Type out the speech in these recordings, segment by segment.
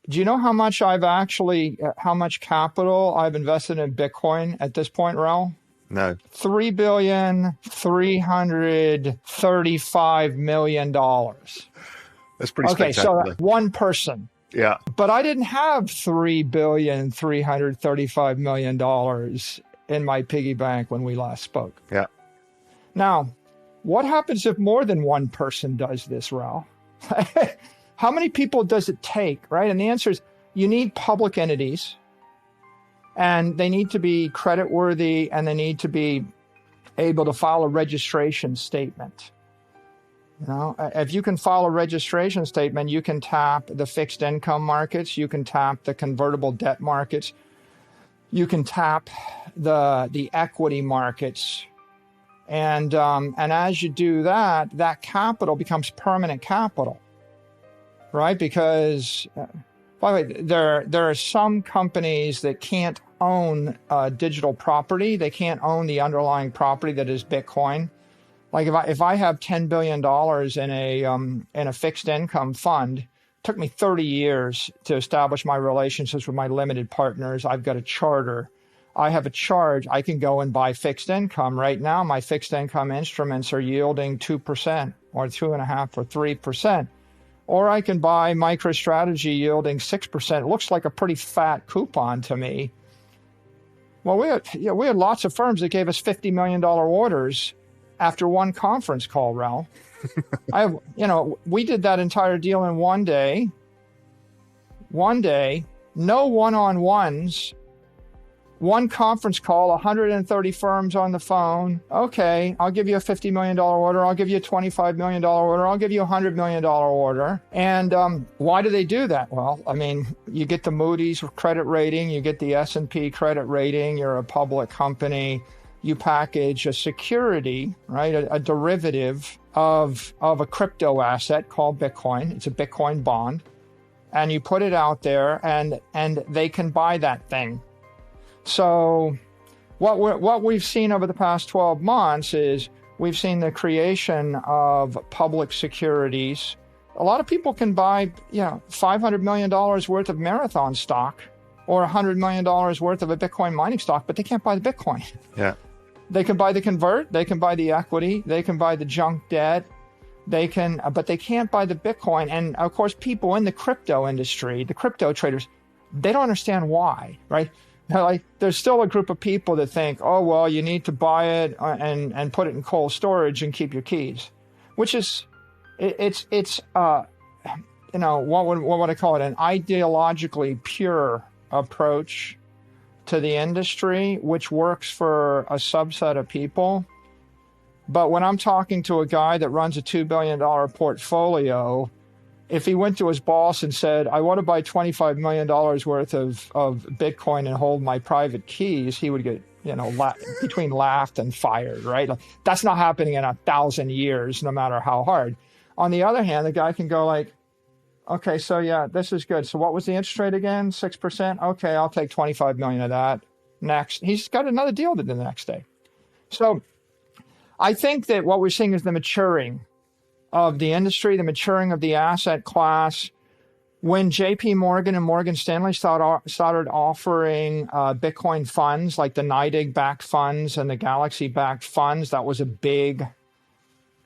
Do you know how much how much capital I've invested in Bitcoin at this point, Raul? No. $3,335,000,000. That's pretty Okay, spectacular. so one person. Yeah. But I didn't have $3,335,000,000 in my piggy bank when we last spoke. Yeah. Now, what happens if more than one person does this, Raul? How many people does it take, right? And the answer is you need public entities, and they need to be creditworthy, and they need to be able to file a registration statement. You know, if you can file a registration statement, you can tap the fixed income markets, you can tap the convertible debt markets, you can tap the equity markets. And as you do that, that capital becomes permanent capital, right? Because, by the way, there are some companies that can't own digital property. They can't own the underlying property that is Bitcoin. Like if I have $10 billion in a fixed income fund, it took me 30 years to establish my relationships with my limited partners. I've got a charter. I have a charge. I can go and buy fixed income. Right now, my fixed income instruments are yielding 2% or 2.5% or 3%. Or I can buy MicroStrategy yielding 6%. It looks like a pretty fat coupon to me. Well, we had lots of firms that gave us $50 million orders after one conference call, Raul. We did that entire deal in one day, no one-on-ones, one conference call, 130 firms on the phone. Okay, I'll give you a $50 million order. I'll give you a $25 million order. I'll give you a $100 million order. And why do they do that? Well, I mean, you get the Moody's credit rating, you get the S&P credit rating, you're a public company. You package a security, right, a derivative of a crypto asset called Bitcoin. It's a Bitcoin bond. And you put it out there, and they can buy that thing. So what we've seen over the past 12 months is we've seen the creation of public securities. A lot of people can buy, $500 million worth of Marathon stock or $100 million worth of a Bitcoin mining stock, but they can't buy the Bitcoin. Yeah. They can buy the convert, they can buy the equity, they can buy the junk debt, but they can't buy the Bitcoin. And of course, people in the crypto industry, the crypto traders, they don't understand why, right? Like, there's still a group of people that think, oh, well, you need to buy it and put it in cold storage and keep your keys, which is, what would I call it? An ideologically pure approach to the industry, which works for a subset of people. But when I'm talking to a guy that runs a $2 billion portfolio, if he went to his boss and said, I want to buy $25 million worth of Bitcoin and hold my private keys, he would get, between laughed and fired, right? Like, that's not happening in 1,000 years, no matter how hard. On the other hand, the guy can go like, okay, so yeah, this is good. So what was the interest rate again? 6%? Okay, I'll take 25 million of that. Next. He's got another deal to do the next day. So I think that what we're seeing is the maturing of the industry, the maturing of the asset class. When JP Morgan and Morgan Stanley started offering Bitcoin funds, like the NYDIG-backed funds and the Galaxy-backed funds, that was a big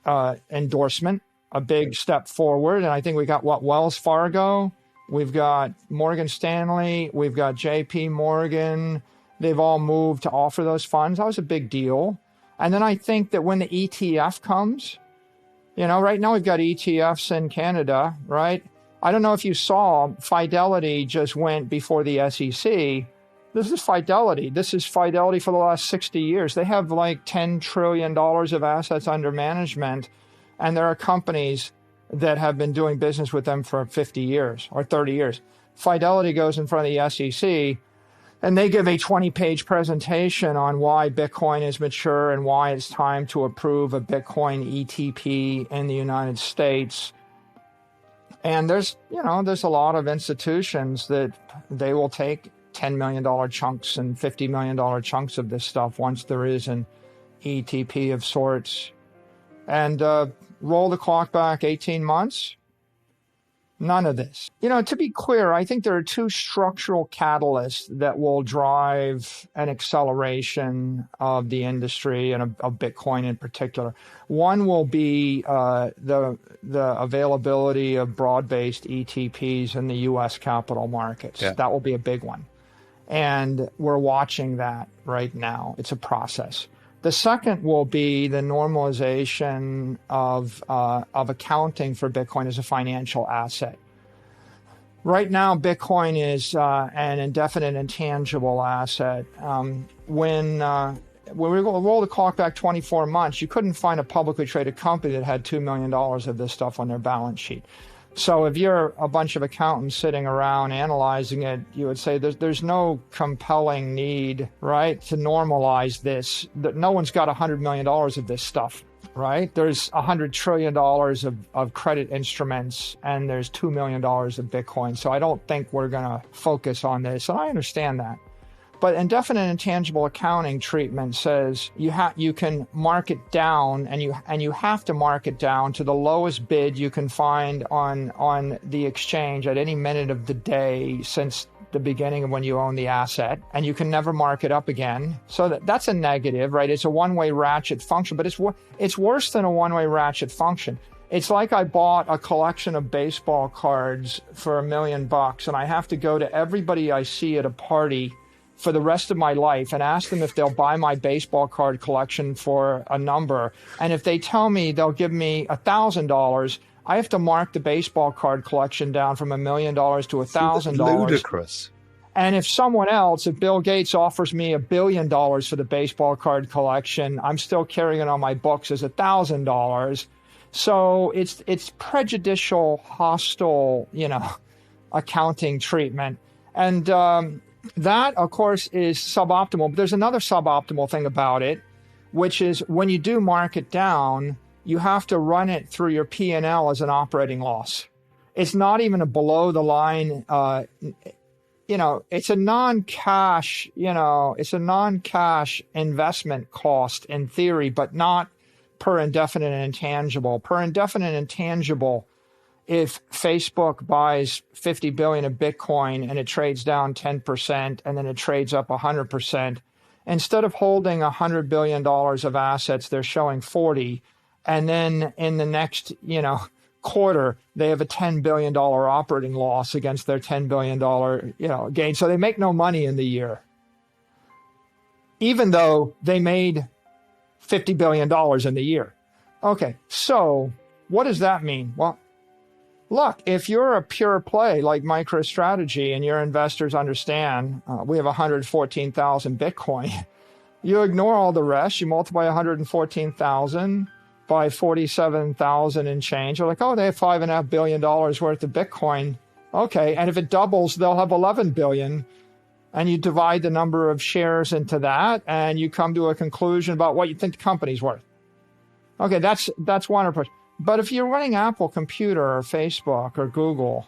endorsement, a big step forward. And I think we got Wells Fargo, we've got Morgan Stanley, we've got JP Morgan. They've all moved to offer those funds. That was a big deal. And then I think that when the ETF comes, right now we've got ETFs in Canada, right? I don't know if you saw, Fidelity just went before the SEC. This is Fidelity. This is Fidelity for the last 60 years. They have like $10 trillion of assets under management. And there are companies that have been doing business with them for 50 years or 30 years. Fidelity goes in front of the SEC and they give a 20-page presentation on why Bitcoin is mature and why it's time to approve a Bitcoin ETP in the United States. And there's a lot of institutions that they will take $10 million chunks and $50 million chunks of this stuff once there is an ETP of sorts. And roll the clock back 18 months. None of this. To be clear, I think there are two structural catalysts that will drive an acceleration of the industry and of Bitcoin in particular. One will be the availability of broad-based ETPs in the U.S. capital markets. Yeah. That will be a big one. And we're watching that right now. It's a process. The second will be the normalization of accounting for Bitcoin as a financial asset. Right now, Bitcoin is an indefinite intangible asset. When we roll the clock back 24 months, you couldn't find a publicly traded company that had $2 million of this stuff on their balance sheet. So if you're a bunch of accountants sitting around analyzing it, you would say there's no compelling need, right, to normalize this. No one's got $100 million of this stuff, right? There's $100 trillion of credit instruments, and there's $2 million of Bitcoin. So I don't think we're going to focus on this, and I understand that. But indefinite intangible accounting treatment says you can mark it down, and you have to mark it down to the lowest bid you can find on the exchange at any minute of the day since the beginning of when you own the asset, and you can never mark it up again. So that's a negative, right? It's a one-way ratchet function, but it's worse than a one-way ratchet function. It's like I bought a collection of baseball cards for $1 million, and I have to go to everybody I see at a party for the rest of my life and ask them if they'll buy my baseball card collection for a number. And if they tell me they'll give me $1,000, I have to mark the baseball card collection down from $1 million to $1,000. Ludicrous. And if someone else, if Bill Gates offers me $1 billion for the baseball card collection, I'm still carrying it on my books as $1,000. So it's prejudicial, hostile, accounting treatment. And that, of course, is suboptimal. But there's another suboptimal thing about it, which is when you do mark it down, you have to run it through your P&L as an operating loss. It's not even a below the line, it's a non-cash, it's a non-cash investment cost in theory, but not per indefinite intangible. Per indefinite intangible, if Facebook buys 50 billion of Bitcoin and it trades down 10% and then it trades up 100%, instead of holding $100 billion of assets, they're showing 40. And then in the next, quarter, they have a $10 billion operating loss against their $10 billion, gain. So they make no money in the year, even though they made $50 billion in the year. Okay, so what does that mean? Well, look, if you're a pure play like MicroStrategy and your investors understand we have 114,000 Bitcoin, you ignore all the rest, you multiply 114,000 by 47,000 and change. You're like, oh, they have $5.5 billion worth of Bitcoin. Okay, and if it doubles, they'll have 11 billion. And you divide the number of shares into that, and you come to a conclusion about what you think the company's worth. Okay, that's one approach. But if you're running Apple Computer or Facebook or Google,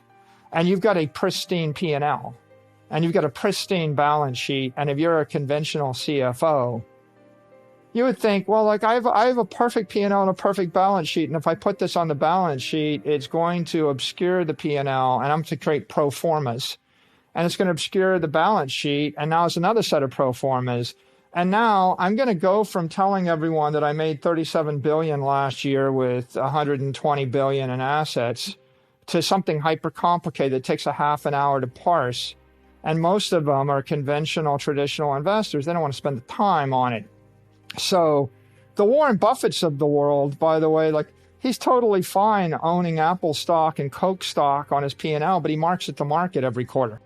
and you've got a pristine P&L, and you've got a pristine balance sheet, and if you're a conventional CFO, you would think, well, like I have a perfect P&L and a perfect balance sheet, and if I put this on the balance sheet, it's going to obscure the P&L, and I'm going to create pro formas, and it's going to obscure the balance sheet, and now it's another set of pro formas. And now I'm going to go from telling everyone that I made 37 billion last year with 120 billion in assets to something hyper complicated that takes a half an hour to parse. And most of them are conventional, traditional investors. They don't want to spend the time on it. So the Warren Buffetts of the world, by the way, like he's totally fine owning Apple stock and Coke stock on his P&L, but he marks it to market every quarter.